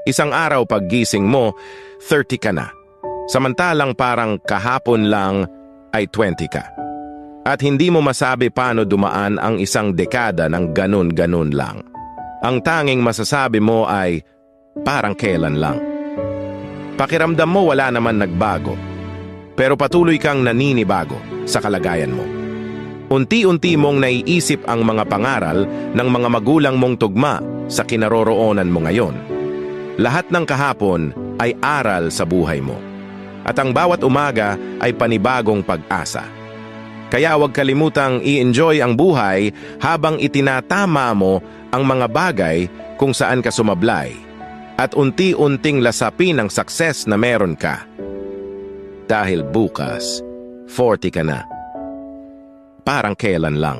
Isang araw paggising mo, 30 ka na. Samantalang parang kahapon lang ay 20 ka. At hindi mo masabi paano dumaan ang isang dekada ng ganun-ganun lang. Ang tanging masasabi mo ay parang kailan lang. Pakiramdam mo wala naman nagbago, pero patuloy kang naninibago sa kalagayan mo. Unti-unti mong naiisip ang mga pangaral ng mga magulang mong tugma sa kinaroroonan mo ngayon. Lahat ng kahapon ay aral sa buhay mo. At ang bawat umaga ay panibagong pag-asa. Kaya huwag kalimutang i-enjoy ang buhay habang itinatama mo ang mga bagay kung saan ka sumablay at unti-unting lasapin ang success na meron ka. Dahil bukas, 40 ka na. Parang kailan lang.